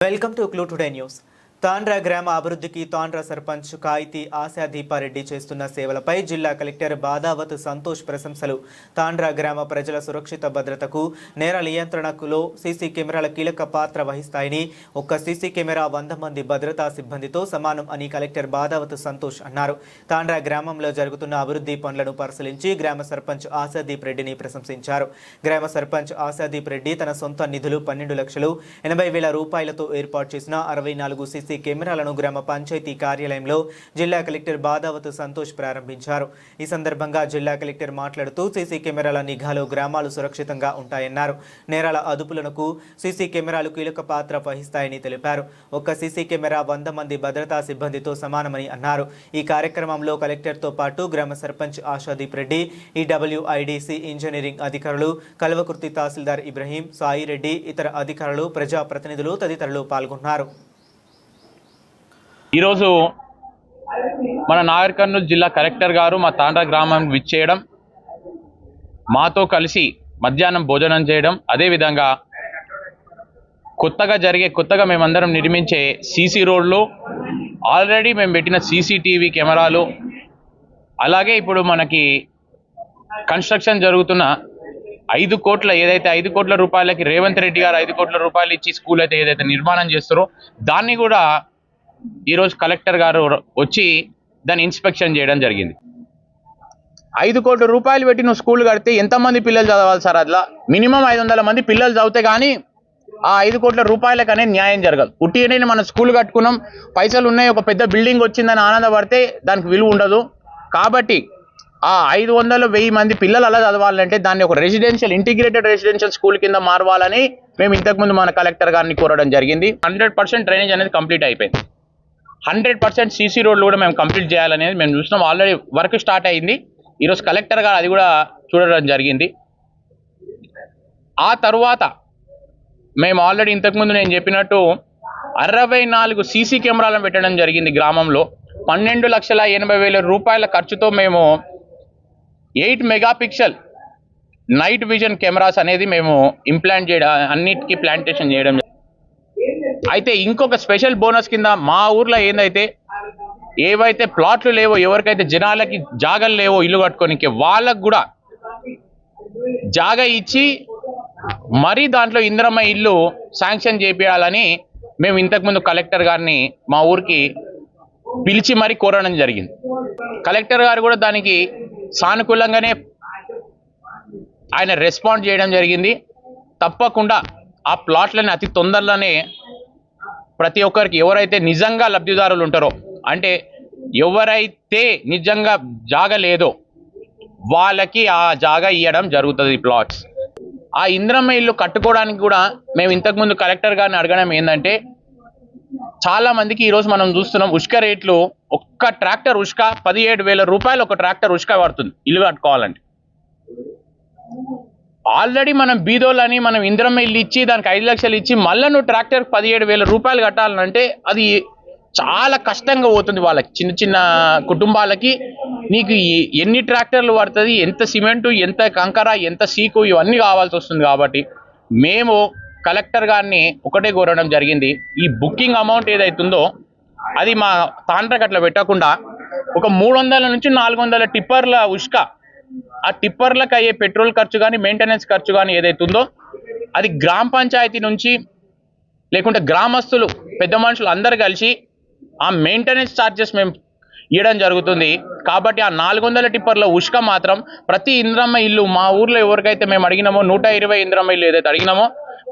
Welcome to clue today news. Tandra గ్రామ అభివృద్ధికి తాండ్రా సర్పంచ్ కాయితీ ఆశాదీపారెడ్డి చేస్తున్న సేవలపై జిల్లా కలెక్టర్ బాదావత్ సంతోష్ ప్రశంసలు. తాండ్రా గ్రామ ప్రజల సురక్షిత భద్రతకు, నేర నియంత్రణకులో సీసీ కెమెరాల కీలక పాత్ర వహిస్తాయని, ఒక్క సీసీ కెమెరా 100 మంది భద్రతా సిబ్బందితో సమానం అని కలెక్టర్ బాదావత్ సంతోష్ అన్నారు. తాండ్రా గ్రామంలో జరుగుతున్న అభివృద్ధి పనులను పరిశీలించి గ్రామ సర్పంచ్ ఆశాదీప్ రెడ్డిని ప్రశంసించారు. గ్రామ సర్పంచ్ ఆశాదీప్ రెడ్డి తన సొంత నిధులు 12,80,000 రూపాయలతో ఏర్పాటు చేసిన 64 సీసీ కెమెరాలను గ్రామ పంచాయతీ కార్యాలయంలో జిల్లా కలెక్టర్ బాదావత్ సంతోష్ ప్రారంభించారు. ఈ సందర్భంగా జిల్లా కలెక్టర్ మాట్లాడుతూ సీసీ కెమెరాల నిఘాలో గ్రామాలు సురక్షితంగా ఉంటాయన్నారు. నేరాల అదుపులకు సీసీ కెమెరాలు కీలక పాత్ర వహిస్తాయని తెలిపారు. ఒక్క సీసీ కెమెరా 100 మంది భద్రతా సిబ్బందితో సమానమని అన్నారు. ఈ కార్యక్రమంలో కలెక్టర్తో పాటు గ్రామ సర్పంచ్ ఆశాదీప్ రెడ్డి, ఈడబ్ల్యూఐడిసి ఇంజనీరింగ్ అధికారులు, కల్వకుర్తి తహసీల్దార్ ఇబ్రహీం, సాయి రెడ్డి, ఇతర అధికారులు, ప్రజాప్రతినిధులు తదితరులు పాల్గొన్నారు. ఈరోజు మన నాగర్ కర్నూలు జిల్లా కలెక్టర్ గారు మా తాండ్రా గ్రామానికి విచ్చేయడం, మాతో కలిసి మధ్యాహ్నం భోజనం చేయడం, అదేవిధంగా కొత్తగా మేమందరం నిర్మించే సీసీ రోడ్లు, ఆల్రెడీ మేము పెట్టిన సీసీటీవీ కెమెరాలు, అలాగే ఇప్పుడు మనకి కన్స్ట్రక్షన్ జరుగుతున్న 5 కోట్ల ఏదైతే 5 కోట్ల రూపాయలకి రేవంత్ రెడ్డి గారు 5 కోట్ల రూపాయలు ఇచ్చి స్కూల్ అయితే ఏదైతే నిర్మాణం చేస్తారో దాన్ని కూడా ఈరోజు కలెక్టర్ గారు వచ్చి దాన్ని ఇన్స్పెక్షన్ చేయడం జరిగింది. 5 కోట్ల రూపాయలు పెట్టి నువ్వు స్కూల్ కడితే ఎంతమంది పిల్లలు చదవాలి సార్? అట్లా మినిమం 500 మంది పిల్లలు చదివితే కానీ ఆ 5 కోట్ల రూపాయలకనే న్యాయం జరగదు. ఉట్టిగానే మనం స్కూల్ కట్టుకున్నాం, పైసలు ఉన్నాయి, ఒక పెద్ద బిల్డింగ్ వచ్చిందని ఆనందపడితే దానికి విలువ ఉండదు. కాబట్టి ఆ 500-1000 మంది పిల్లలు అలా చదవాలంటే దాన్ని ఒక ఇంటిగ్రేటెడ్ రెసిడెన్షియల్ స్కూల్ కింద మారవాలని మేము ఇంతకుముందు మన కలెక్టర్ గారిని కోరడం జరిగింది. 100% డ్రైనేజ్ అనేది కంప్లీట్ అయిపోయింది. 100% సీసీ రోడ్లు కూడా మేము కంప్లీట్ చేయాలనేది మేము చూసినాం. ఆల్రెడీ వర్క్ స్టార్ట్ అయింది. ఈరోజు కలెక్టర్ గారు అది కూడా చూడడం జరిగింది. ఆ తర్వాత మేము ఆల్రెడీ ఇంతకుముందు నేను చెప్పినట్టు 64 సీసీ కెమెరాలను పెట్టడం జరిగింది. గ్రామంలో 12,80,000 రూపాయల ఖర్చుతో మేము 8 మెగాపిక్సెల్ నైట్ విజన్ కెమెరాస్ అనేది మేము ఇంప్లాంట్ చేయడం, అన్నిటికీ ప్లాంటేషన్ చేయడం. అయితే ఇంకొక స్పెషల్ బోనస్ కింద మా ఊర్లో ఏందైతే ఏవైతే ప్లాట్లు లేవో, ఎవరికైతే జనాలకి జాగలు లేవో ఇల్లు కట్టుకోనికి, వాళ్ళకు కూడా జాగా ఇచ్చి మరీ దాంట్లో ఇందిరమ్మ ఇల్లు శాంక్షన్ చేయాలని మేము ఇంతకుముందు కలెక్టర్ గారిని మా ఊరికి పిలిచి మరీ కోరడం జరిగింది. కలెక్టర్ గారు కూడా దానికి సానుకూలంగానే ఆయన రెస్పాండ్ చేయడం జరిగింది. తప్పకుండా ఆ ప్లాట్లని అతి తొందరలోనే ప్రతి ఒక్కరికి, ఎవరైతే నిజంగా లబ్ధిదారులు ఉంటారో, అంటే ఎవరైతే నిజంగా జాగా లేదో వాళ్ళకి ఆ జాగా ఇవ్వడం జరుగుతుంది. ప్లాట్స్ ఆ ఇందిరమ్మ ఇల్లు కట్టుకోవడానికి కూడా మేము ఇంతకుముందు కలెక్టర్ గారిని అడగడం ఏంటంటే, చాలా మందికి ఈరోజు మనం చూస్తున్నాం ఉష్క రేట్లు. ఒక్క ట్రాక్టర్ ఉష్క 17,000 రూపాయలు ఒక ట్రాక్టర్ ఉష్క పడుతుంది ఇల్లు కట్టుకోవాలంటే. ఆల్రెడీ మనం బీదోళ్ళని మనం ఇందిరమ్మ ఇల్లు ఇచ్చి దానికి 5 లక్షలు ఇచ్చి మళ్ళీ నువ్వు ట్రాక్టర్ 17,000 రూపాయలు కట్టాలంటే అది చాలా కష్టంగా పోతుంది. వాళ్ళకి చిన్న చిన్న కుటుంబాలకి నీకు ఎన్ని ట్రాక్టర్లు పడుతుంది, ఎంత సిమెంటు, ఎంత కంకర, ఎంత సీకు, ఇవన్నీ కావాల్సి వస్తుంది. కాబట్టి మేము కలెక్టర్ గారిని ఒకటే కోరడం జరిగింది, ఈ బుకింగ్ అమౌంట్ ఏదైతుందో అది మా తాండ్రకు అట్లా పెట్టకుండా ఒక 300 నుంచి 400 టిప్పర్ల ఉష్క, ఆ టిప్పర్లకు అయ్యే పెట్రోల్ ఖర్చు కానీ మెయింటెనెన్స్ ఖర్చు కానీ ఏదైతుందో అది గ్రామ పంచాయతీ నుంచి లేకుంటే గ్రామస్తులు పెద్ద మనుషులు అందరు కలిసి ఆ మెయింటెనెన్స్ ఛార్జెస్ మేము ఇవ్వడం జరుగుతుంది. కాబట్టి ఆ 400 టిప్పర్ల ఉష్క మాత్రం ప్రతి ఇందిరమ్మ ఇల్లు మా ఊర్లో ఎవరికైతే మేము అడిగినామో 120 ఇందిరమ్మ ఇల్లు ఏదైతే అడిగినామో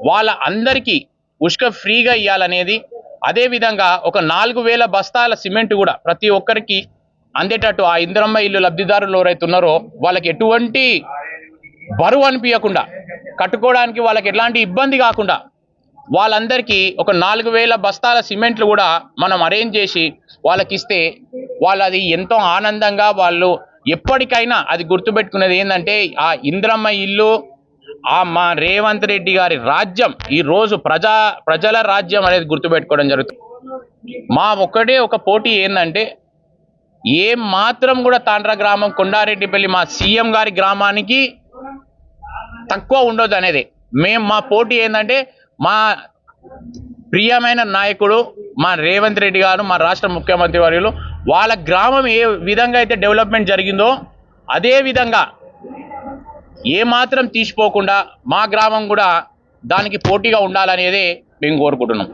వాళ్ళ అందరికీ ఉష్క ఫ్రీగా ఇవ్వాలనేది, అదేవిధంగా ఒక 4,000 బస్తాల సిమెంట్ కూడా ప్రతి ఒక్కరికి అందేటట్టు ఆ ఇందిరమ్మ ఇల్లు లబ్ధిదారులు ఎవరైతే ఉన్నారో వాళ్ళకి ఎటువంటి బరువు అనిపించకుండా, కట్టుకోవడానికి వాళ్ళకి ఎలాంటి ఇబ్బంది కాకుండా వాళ్ళందరికీ ఒక 4,000 బస్తాల సిమెంట్లు కూడా మనం అరేంజ్ చేసి వాళ్ళకి ఇస్తే వాళ్ళది ఎంతో ఆనందంగా, వాళ్ళు ఎప్పటికైనా అది గుర్తుపెట్టుకునేది ఏంటంటే ఆ ఇందిరమ్మ ఇల్లు, ఆ మా రేవంత్ రెడ్డి గారి రాజ్యం, ఈరోజు ప్రజల రాజ్యం అనేది గుర్తుపెట్టుకోవడం జరుగుతుంది. మా ఒకటే ఒక పోటీ ఏంటంటే, ఏం మాత్రం కూడా తాండ్రా గ్రామం కొండారెడ్డిపల్లి మా సీఎం గారి గ్రామానికి తక్కువ ఉండొద్దు అనేది. మా పోటీ ఏంటంటే మా ప్రియమైన నాయకుడు మా రేవంత్ రెడ్డి గారు, మా రాష్ట్ర ముఖ్యమంత్రి వర్యులు. వాళ్ళ గ్రామం ఏ విధంగా అయితే డెవలప్మెంట్ జరిగిందో అదే విధంగా ఏమాత్రం తీసిపోకుండా మా గ్రామం కూడా దానికి పోటీగా ఉండాలనేదే మేము కోరుకుంటున్నాం.